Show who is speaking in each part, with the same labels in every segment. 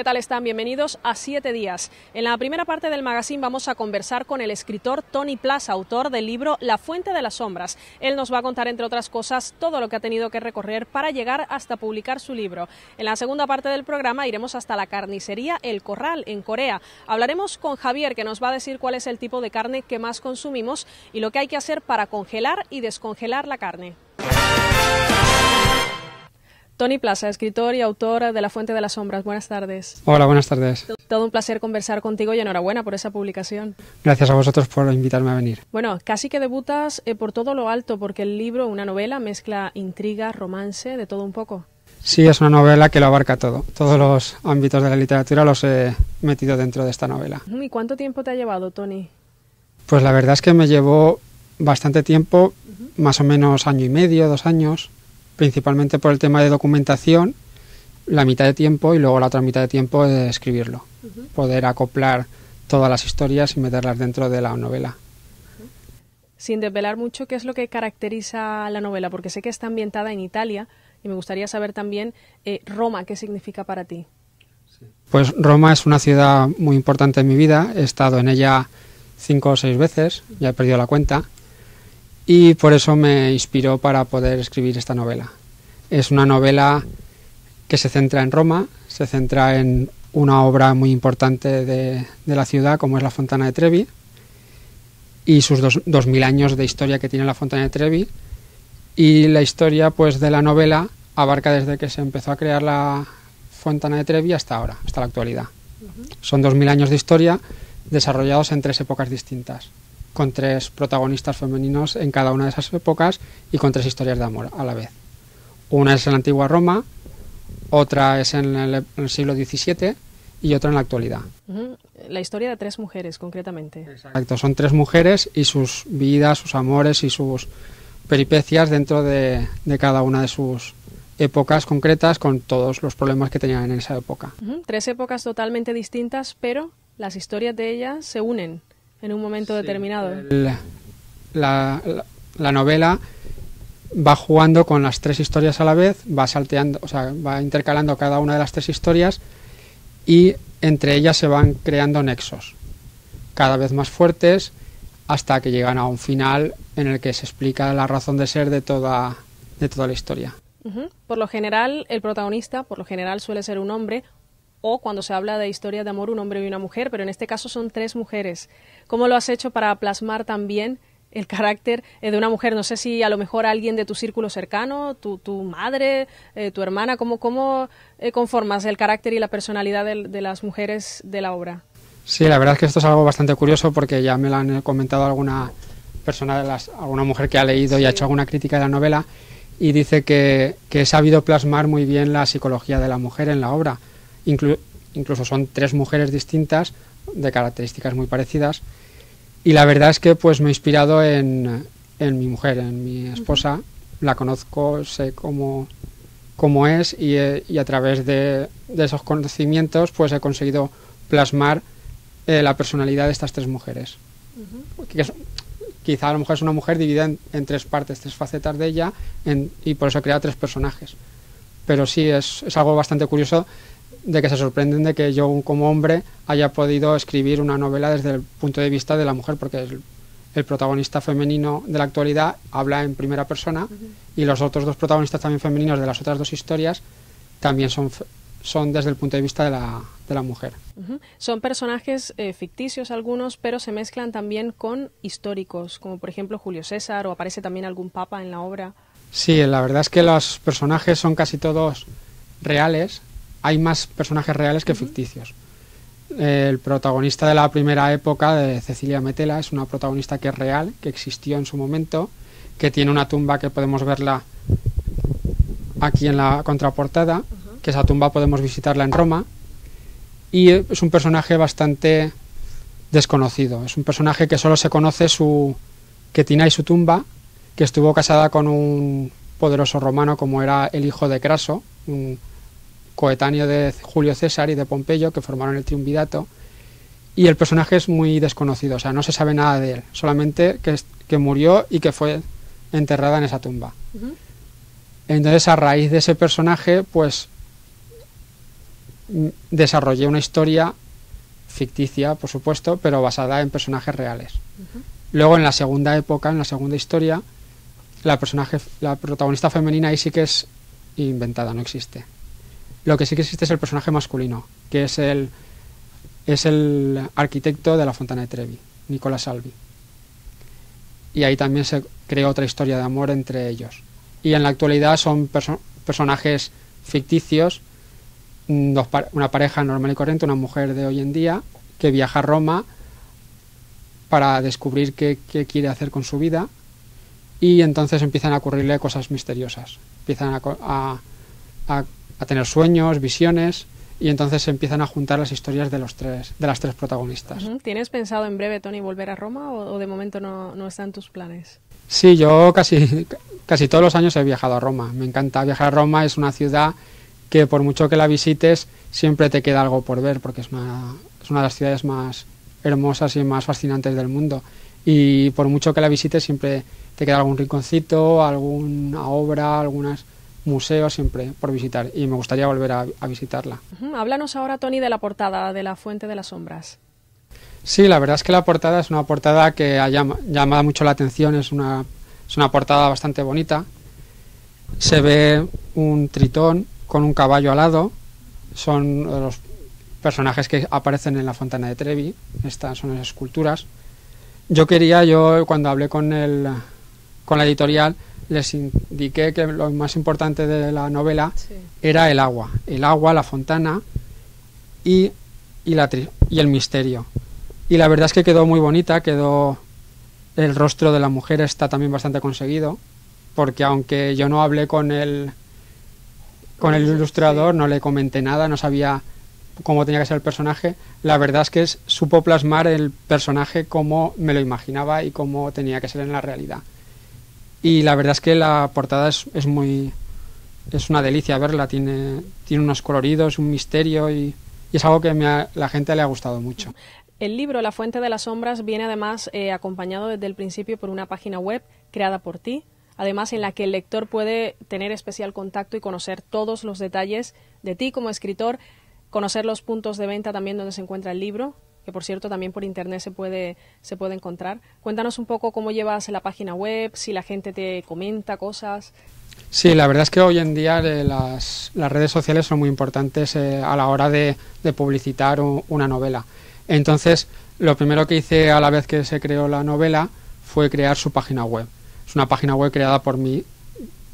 Speaker 1: ¿Qué tal están? Bienvenidos a 7 días. En la primera parte del magazine vamos a conversar con el escritor Tony Plaza, autor del libro La fuente de las sombras. Él nos va a contar, entre otras cosas, todo lo que ha tenido que recorrer para llegar hasta publicar su libro. En la segunda parte del programa iremos hasta la carnicería El Corral, en Corea. Hablaremos con Javier, que nos va a decir cuál es el tipo de carne que más consumimos y lo que hay que hacer para congelar y descongelar la carne. Tony Plaza, escritor y autor de La fuente de las sombras. Buenas tardes.
Speaker 2: Hola, buenas tardes.
Speaker 1: Todo un placer conversar contigo y enhorabuena por esa publicación.
Speaker 2: Gracias a vosotros por invitarme a venir.
Speaker 1: Bueno, casi que debutas por todo lo alto, porque el libro, una novela, mezcla intriga, romance, de todo un poco.
Speaker 2: Sí, es una novela que lo abarca todo. Todos los ámbitos de la literatura los he metido dentro de esta novela.
Speaker 1: ¿Y cuánto tiempo te ha llevado, Tony?
Speaker 2: Pues la verdad es que me llevó bastante tiempo, más o menos año y medio, 2 años, principalmente por el tema de documentación, la mitad de tiempo, y luego la otra mitad de tiempo de escribirlo. Poder acoplar todas las historias y meterlas dentro de la novela.
Speaker 1: Sin desvelar mucho, ¿qué es lo que caracteriza la novela? Porque sé que está ambientada en Italia y me gustaría saber también Roma, ¿qué significa para ti?
Speaker 2: Pues Roma es una ciudad muy importante en mi vida. He estado en ella 5 o 6 veces, ya he perdido la cuenta. Y por eso me inspiró para poder escribir esta novela. Es una novela que se centra en Roma, se centra en una obra muy importante de la ciudad, como es la Fontana de Trevi, y sus 2000 años de historia que tiene la Fontana de Trevi. Y la historia, pues, de la novela abarca desde que se empezó a crear la Fontana de Trevi hasta ahora, hasta la actualidad. Son 2000 años de historia desarrollados en 3 épocas distintas, con 3 protagonistas femeninos en cada una de esas épocas y con 3 historias de amor a la vez. Una es en la antigua Roma, otra es en el siglo XVII y otra en la actualidad.
Speaker 1: La historia de 3 mujeres, concretamente.
Speaker 2: Exacto, son 3 mujeres y sus vidas, sus amores y sus peripecias dentro de cada una de sus épocas concretas, con todos los problemas que tenían en esa época.
Speaker 1: 3 épocas totalmente distintas, pero las historias de ellas se unen en un momento determinado.
Speaker 2: La novela va jugando con las 3 historias a la vez, va salteando, o sea, va intercalando cada una de las 3 historias y entre ellas se van creando nexos cada vez más fuertes hasta que llegan a un final en el que se explica la razón de ser de toda la historia.
Speaker 1: Por lo general, el protagonista, suele ser un hombre, o cuando se habla de historias de amor, un hombre y una mujer, pero en este caso son 3 mujeres. ¿Cómo lo has hecho para plasmar también el carácter de una mujer? No sé si a lo mejor alguien de tu círculo cercano, tu madre, tu hermana, ¿cómo conformas el carácter y la personalidad de las mujeres de la obra?
Speaker 2: Sí, la verdad es que esto es algo bastante curioso porque ya me lo han comentado alguna persona, alguna mujer que ha leído y ha hecho alguna crítica de la novela, y dice que he sabido plasmar muy bien la psicología de la mujer en la obra. Incluso son 3 mujeres distintas, de características muy parecidas, y la verdad es que pues me he inspirado en mi mujer, en mi esposa. La conozco, sé cómo es, y a través de esos conocimientos pues he conseguido plasmar la personalidad de estas 3 mujeres. Quizá a lo mejor es una mujer dividida en 3 partes, 3 facetas de ella, y por eso he creado 3 personajes. Pero sí, es algo bastante curioso de que se sorprenden de que yo como hombre haya podido escribir una novela desde el punto de vista de la mujer, porque el protagonista femenino de la actualidad habla en primera persona, y los otros 2 protagonistas también femeninos de las otras 2 historias también son desde el punto de vista de la mujer.
Speaker 1: Son personajes ficticios algunos, pero se mezclan también con históricos, como por ejemplo Julio César, o aparece también algún papa en la obra.
Speaker 2: Sí, la verdad es que los personajes son casi todos reales. Hay más personajes reales que ficticios. El protagonista de la primera época, de Cecilia Metela, es una protagonista que es real, que existió en su momento, que tiene una tumba que podemos verla aquí en la contraportada, que esa tumba podemos visitarla en Roma, y es un personaje bastante desconocido. Es un personaje que solo se conoce que tiene ahí su tumba, que estuvo casada con un poderoso romano como era el hijo de Craso, un coetáneo de Julio César y de Pompeyo, que formaron el triunvirato, y el personaje es muy desconocido, o sea, no se sabe nada de él, solamente que murió y que fue enterrada en esa tumba. Entonces, a raíz de ese personaje, pues desarrollé una historia ficticia, por supuesto, pero basada en personajes reales. Luego, en la segunda época, en la segunda historia, la protagonista femenina ahí sí que es inventada, no existe. Lo que sí que existe es el personaje masculino, que es el arquitecto de la Fontana de Trevi, Nicola Salvi. Y ahí también se creó otra historia de amor entre ellos. Y en la actualidad son personajes ficticios, una pareja normal y corriente, una mujer de hoy en día, que viaja a Roma para descubrir qué quiere hacer con su vida, y entonces empiezan a ocurrirle cosas misteriosas. Empiezan a tener sueños, visiones, y entonces se empiezan a juntar las historias de las tres protagonistas.
Speaker 1: ¿Tienes pensado en breve, Toni, volver a Roma o de momento no está en tus planes?
Speaker 2: Sí, yo casi todos los años he viajado a Roma. Me encanta viajar a Roma, es una ciudad que por mucho que la visites siempre te queda algo por ver, porque es una de las ciudades más hermosas y más fascinantes del mundo. Y por mucho que la visites siempre te queda algún rinconcito, alguna obra, algunos museos siempre por visitar, y me gustaría volver a visitarla.
Speaker 1: Háblanos ahora, Toni, de la portada de La Fuente de las Sombras.
Speaker 2: Sí, la verdad es que la portada es una portada que ha llamado mucho la atención, es una portada bastante bonita. Se ve un tritón con un caballo alado, son los personajes que aparecen en la Fontana de Trevi, estas son las esculturas. Yo cuando hablé con la editorial, les indiqué que lo más importante de la novela era el agua, la fontana y el misterio. Y la verdad es que quedó muy bonita, el rostro de la mujer está también bastante conseguido, porque aunque yo no hablé con el ilustrador, no le comenté nada, no sabía cómo tenía que ser el personaje, la verdad es que supo plasmar el personaje como me lo imaginaba y cómo tenía que ser en la realidad. Y la verdad es que la portada es una delicia verla, tiene unos coloridos, un misterio, y es algo que a la gente le ha gustado mucho.
Speaker 1: El libro La Fuente de las Sombras viene además acompañado desde el principio por una página web creada por ti, además en la que el lector puede tener especial contacto y conocer todos los detalles de ti como escritor, conocer los puntos de venta también donde se encuentra el libro, que por cierto también por internet se puede encontrar. Cuéntanos un poco cómo llevas la página web, si la gente te comenta cosas.
Speaker 2: Sí, la verdad es que hoy en día las redes sociales son muy importantes a la hora de publicitar una novela. Entonces, lo primero que hice a la vez que se creó la novela fue crear su página web. Es una página web creada por mí,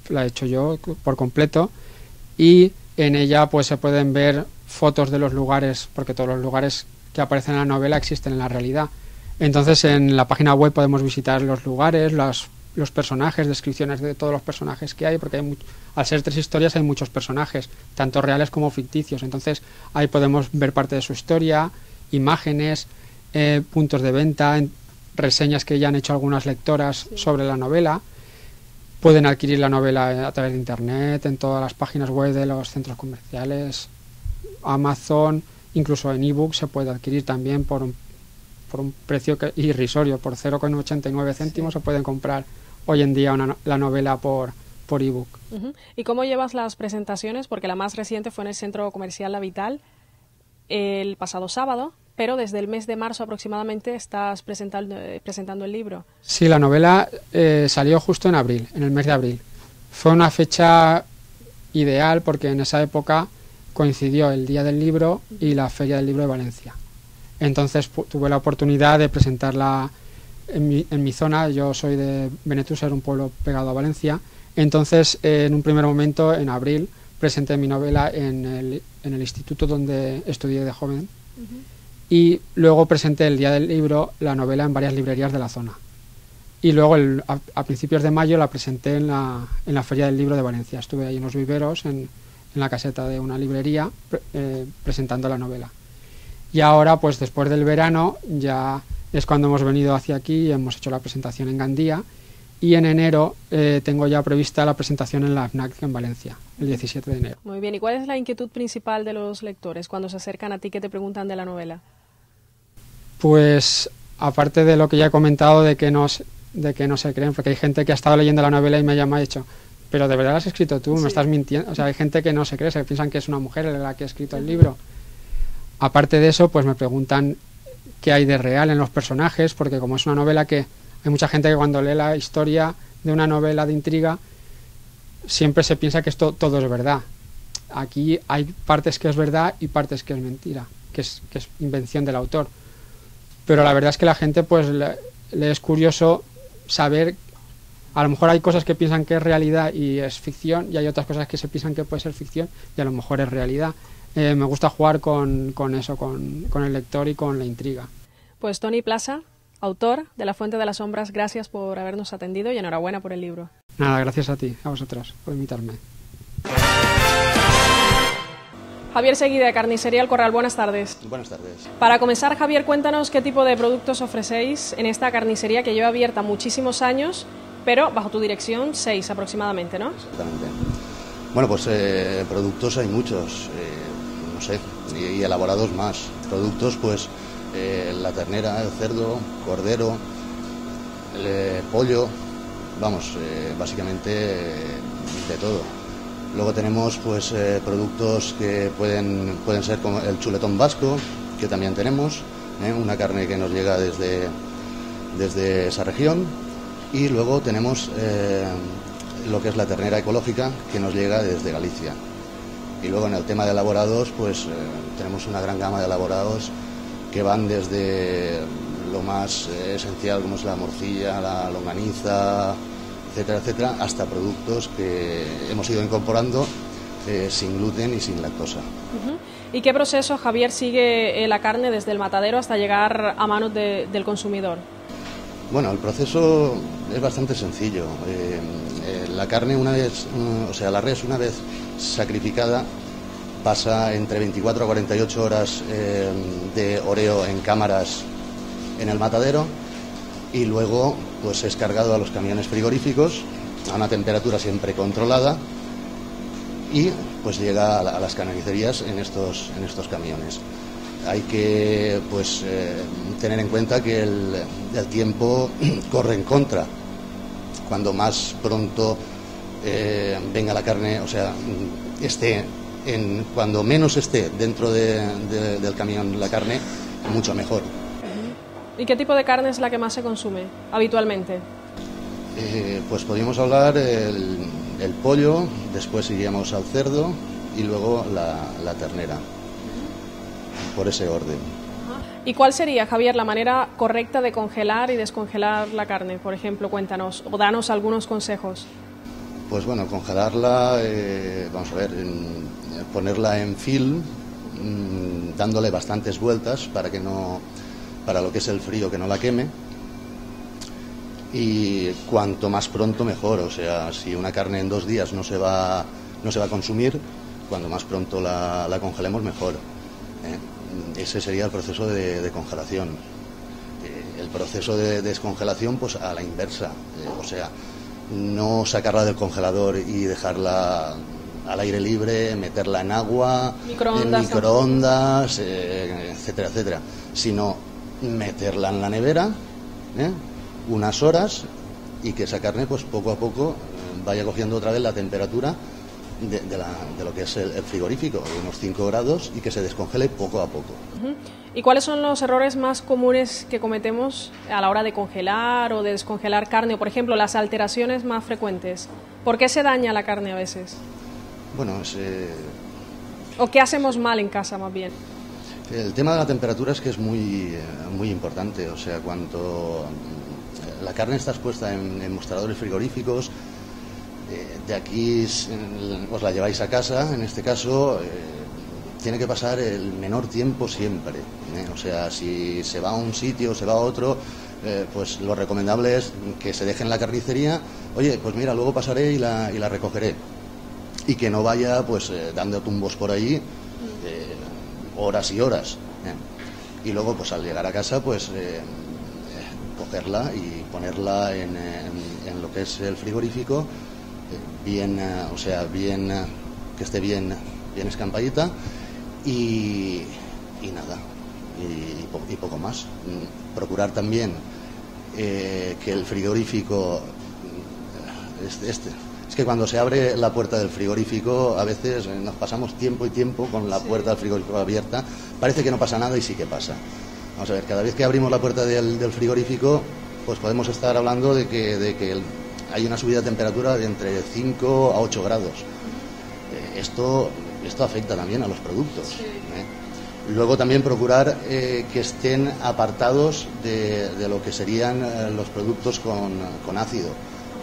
Speaker 2: la he hecho yo por completo, y en ella pues se pueden ver fotos de los lugares, porque todos los lugares que aparecen en la novela existen en la realidad. Entonces, en la página web podemos visitar los lugares, los personajes, descripciones de todos los personajes que hay, porque al ser 3 historias hay muchos personajes, tanto reales como ficticios. Entonces, ahí podemos ver parte de su historia, imágenes, puntos de venta, reseñas que ya han hecho algunas lectoras sobre la novela. Pueden adquirir la novela a través de internet, en todas las páginas web de los centros comerciales, Amazon, incluso en ebook se puede adquirir también por un precio irrisorio, por 0,89 céntimos se pueden comprar hoy en día la novela por ebook.
Speaker 1: ¿Y cómo llevas las presentaciones? Porque la más reciente fue en el Centro Comercial La Vital el pasado sábado, pero desde el mes de marzo aproximadamente estás presentando el libro.
Speaker 2: Sí, la novela salió justo en abril, en el mes de abril. Fue una fecha ideal porque en esa época coincidió el Día del Libro y la Feria del Libro de Valencia. Entonces tuve la oportunidad de presentarla en mi zona. Yo soy de Benetúser, un pueblo pegado a Valencia. Entonces, en un primer momento, en abril, presenté mi novela en el instituto donde estudié de joven. Y luego presenté el Día del Libro, la novela, en varias librerías de la zona. Y luego, a principios de mayo, la presenté en la Feria del Libro de Valencia. Estuve ahí en los viveros, en la caseta de una librería, presentando la novela. Y ahora, pues después del verano, ya es cuando hemos venido hacia aquí y hemos hecho la presentación en Gandía. Y en enero tengo ya prevista la presentación en la FNAC en Valencia, el 17 de enero.
Speaker 1: Muy bien, ¿y cuál es la inquietud principal de los lectores cuando se acercan a ti, que te preguntan de la novela?
Speaker 2: Pues, aparte de lo que ya he comentado de que no se creen, porque hay gente que ha estado leyendo la novela y me ha dicho, pero ¿de verdad lo has escrito tú?
Speaker 1: Sí.
Speaker 2: Me estás mintiendo. O sea, hay gente que no se cree, se piensan que es una mujer la que ha escrito el libro. Aparte de eso, pues me preguntan qué hay de real en los personajes, porque como es una novela que hay mucha gente que cuando lee la historia de una novela de intriga siempre se piensa que esto todo es verdad. Aquí hay partes que es verdad y partes que es mentira, que es invención del autor. Pero la verdad es que la gente pues le es curioso saber, a lo mejor hay cosas que piensan que es realidad y es ficción, y hay otras cosas que se piensan que puede ser ficción y a lo mejor es realidad. Me gusta jugar con eso, con el lector y con la intriga.
Speaker 1: Pues Toni Plaza, autor de La Fuente de las Sombras, gracias por habernos atendido y enhorabuena por el libro.
Speaker 2: Nada, gracias a ti, a vosotros, por invitarme.
Speaker 1: Javier Seguí, de Carnicería El Corral, buenas tardes.
Speaker 3: Buenas tardes.
Speaker 1: Para comenzar, Javier, cuéntanos qué tipo de productos ofrecéis en esta carnicería que lleva abierta muchísimos años, pero bajo tu dirección 6 aproximadamente, ¿no?
Speaker 3: Exactamente. Bueno, pues productos hay muchos, no sé, y elaborados más. Productos, pues la ternera, el cerdo, cordero, el pollo, vamos, básicamente de todo. Luego tenemos pues productos que pueden ser como el chuletón vasco, que también tenemos, una carne que nos llega desde esa región, y luego tenemos lo que es la ternera ecológica, que nos llega desde Galicia. Y luego en el tema de elaborados, pues tenemos una gran gama de elaborados que van desde lo más esencial, como es la morcilla, la longaniza, etcétera, etcétera, hasta productos que hemos ido incorporando sin gluten y sin lactosa.
Speaker 1: ¿Y qué proceso, Javier, sigue la carne desde el matadero hasta llegar a manos del consumidor?
Speaker 3: Bueno, el proceso es bastante sencillo. La carne, la res, una vez sacrificada, pasa entre 24 a 48 horas de oreo en cámaras en el matadero, y luego pues es cargado a los camiones frigoríficos a una temperatura siempre controlada, y pues llega a las carnicerías en estos camiones. Hay que pues tener en cuenta que el tiempo corre en contra. Cuando más pronto venga la carne, o sea, cuando menos esté dentro del camión la carne, mucho mejor.
Speaker 1: ¿Y qué tipo de carne es la que más se consume habitualmente?
Speaker 3: Pues podríamos hablar el pollo, después iríamos al cerdo y luego la ternera, por ese orden.
Speaker 1: ¿Y cuál sería, Javier, la manera correcta de congelar y descongelar la carne? Por ejemplo, cuéntanos o danos algunos consejos.
Speaker 3: Pues bueno, congelarla, vamos a ver, ponerla en film, dándole bastantes vueltas para lo que es el frío, que no la queme. Y cuanto más pronto mejor, o sea, si una carne en 2 días no se va a consumir, cuanto más pronto la congelemos mejor. Ese sería el proceso de congelación. El proceso de descongelación, pues a la inversa, o sea, no sacarla del congelador y dejarla al aire libre, meterla en agua, en microondas, etcétera, etcétera, sino meterla en la nevera, unas horas, y que esa carne pues poco a poco vaya cogiendo otra vez la temperatura de lo que es el frigorífico, de unos 5 grados, y que se descongele poco a poco.
Speaker 1: ¿Y cuáles son los errores más comunes que cometemos a la hora de congelar o de descongelar carne? O, por ejemplo, las alteraciones más frecuentes. ¿Por qué se daña la carne a veces?
Speaker 3: Bueno,
Speaker 1: ¿O qué hacemos mal en casa, más bien?
Speaker 3: El tema de la temperatura es que es muy importante. O sea, cuando la carne está expuesta en mostradores frigoríficos, de aquí os la lleváis a casa, en este caso tiene que pasar el menor tiempo siempre, o sea, si se va a un sitio o se va a otro, pues lo recomendable es que se deje en la carnicería. Oye, pues mira, luego pasaré y la recogeré, y que no vaya pues dando tumbos por allí horas y horas, y luego pues al llegar a casa pues cogerla y ponerla en lo que es el frigorífico, bien, o sea, bien, que esté bien escampadita, y nada, y poco más. Procurar también que el frigorífico Es que cuando se abre la puerta del frigorífico, a veces nos pasamos tiempo y tiempo con la puerta del frigorífico abierta. Parece que no pasa nada y sí que pasa. Vamos a ver, cada vez que abrimos la puerta del frigorífico, pues podemos estar hablando de que hay una subida de temperatura de entre 5 a 8 grados. Esto afecta también a los productos. Luego también procurar que estén apartados de lo que serían los productos con ácido,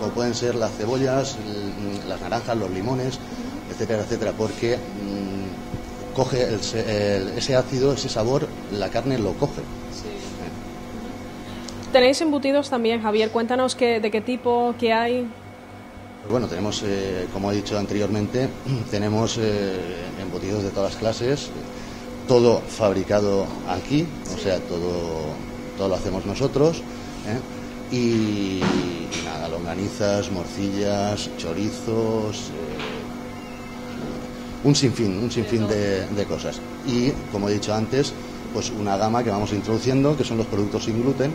Speaker 3: como pueden ser las cebollas, las naranjas, los limones, etcétera, etcétera, porque coge ese ácido, ese sabor, la carne lo coge.
Speaker 1: ¿Tenéis embutidos también, Javier? Cuéntanos de qué tipo, qué hay.
Speaker 3: Bueno, tenemos, como he dicho anteriormente, tenemos embutidos de todas las clases, todo fabricado aquí, o sea, todo lo hacemos nosotros, y nada, longanizas, morcillas, chorizos, un sinfín de cosas. Y, como he dicho antes, pues una gama que vamos introduciendo, que son los productos sin gluten,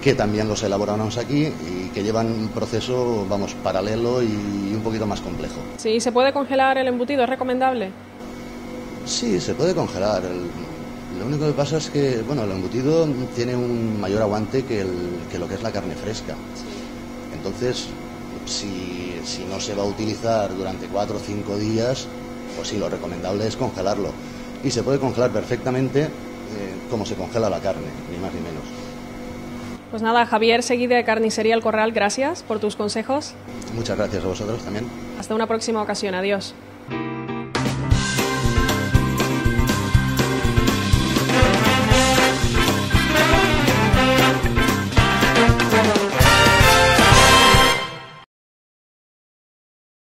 Speaker 3: que también los elaboramos aquí y que llevan un proceso, vamos, paralelo y un poquito más complejo.
Speaker 1: Sí, ¿se puede congelar el embutido? ¿Es recomendable?
Speaker 3: Sí, se puede congelar. Lo único que pasa es que, bueno, el embutido tiene un mayor aguante que lo que es la carne fresca. Entonces, si no se va a utilizar durante 4 o 5 días, pues sí, lo recomendable es congelarlo. Y se puede congelar perfectamente como se congela la carne, ni más ni menos.
Speaker 1: Pues nada, Javier Seguí de Carnicería El Corral, gracias por tus consejos.
Speaker 3: Muchas gracias a vosotros también.
Speaker 1: Hasta una próxima ocasión, adiós.